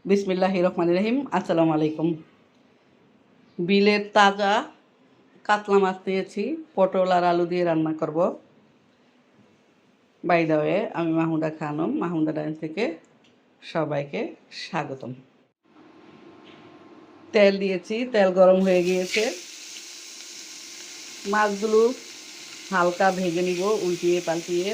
বিসমিল্লাহির রহমানির রহিম। আসসালামু আলাইকুম। বিলের তাজা কাতলা মাছ নিয়েছি, পটল আর আলু দিয়ে রান্না করব। বাই দ্য ওয়ে, আমি মাহমুদা খানম, মাহমুদা ডাইন থেকে সবাইকে স্বাগতম। তেল দিয়েছি, তেল গরম হয়ে গিয়েছে। মাছগুলো হালকা ভেজে নিব উল্টিয়ে পাল্টিয়ে।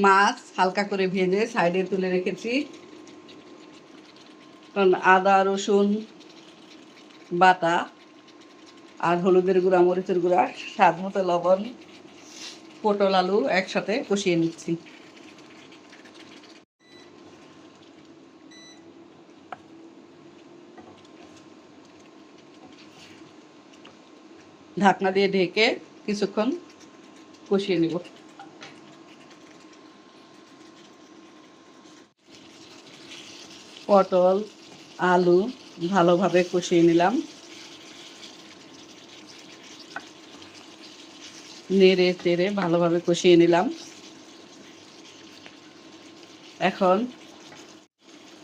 মাছ হালকা করে ভেজে সাইডে তুলে রেখেছি। কারণ আদা রসুন বাটা আর হলুদের গুঁড়া, মরিচের গুঁড়া, স্বাদ মতো লবণ, পটল আলু একসাথে কষিয়ে নিচ্ছি। ঢাকনা দিয়ে ঢেকে কিছুক্ষণ কষিয়ে নিব। পটল আলু ভালোভাবে কষিয়ে নিলাম, নেড়ে চেড়ে ভালোভাবে কষিয়ে নিলাম। এখন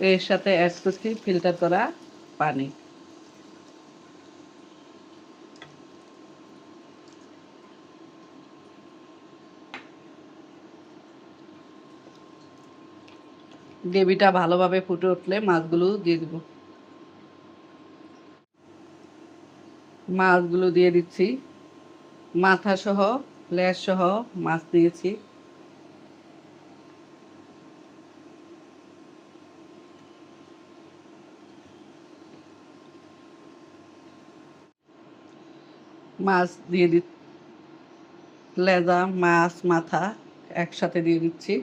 এর সাথে অ্যাড করছি ফিল্টার করা পানি। গ্রেভিটা ভালোভাবে ফুটে উঠলে মাছগুলো দিয়ে দিব। মাছগুলো দিয়ে দিচ্ছি, মাথা সহ লেজ সহ মাছ দিয়েছি। মাছ দিয়ে দি লেজা মাছ মাথা একসাথে দিয়ে দিচ্ছি।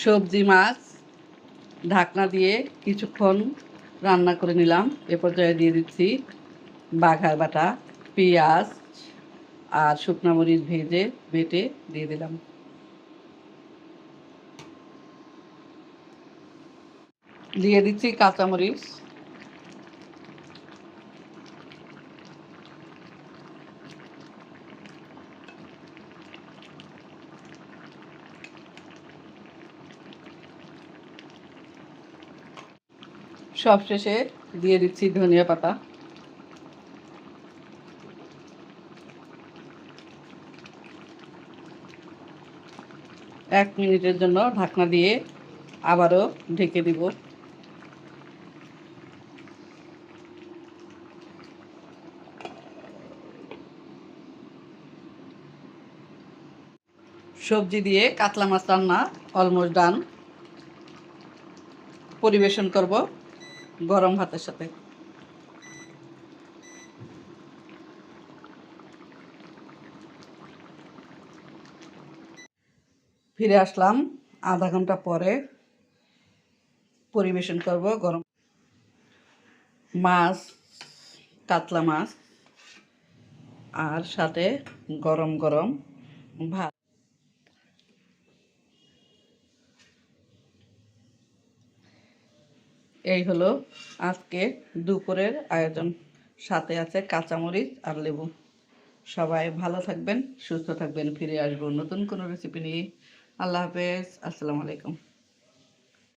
সবজি মাছ ঢাকনা দিয়ে কিছুক্ষণ রান্না করে নিলাম। এ পর্যায়ে দিয়ে দিচ্ছি বাঘার বাটা, পেঁয়াজ আর শুকনো মরিচ ভেজে বেটে দিয়ে দিলাম। দিয়ে দিচ্ছি কাঁচামরিচ। সবশেষে দিয়ে দিচ্ছি ধনিয়া পাতা। এক মিনিটের জন্য ঢাকনা দিয়ে আবারও ঢেকে দিব। সবজি দিয়ে কাতলা মাছ রান্না অলমোস্ট ডান। পরিবেশন করব গরম ভাতের সাথে। ফিরে আসলাম আধা ঘন্টা পরে। পরিবেশন করব গরম মাছ, কাতলা মাছ আর সাথে গরম গরম ভাত। এই হলো আজকে দুপুরের আয়োজন। সাথে আছে কাঁচামরিচ আর লেবু। সবাই ভালো থাকবেন, সুস্থ থাকবেন। ফিরে আসবো নতুন কোনো রেসিপি নিয়ে। আল্লাহ হাফেজ, আসসালামু আলাইকুম।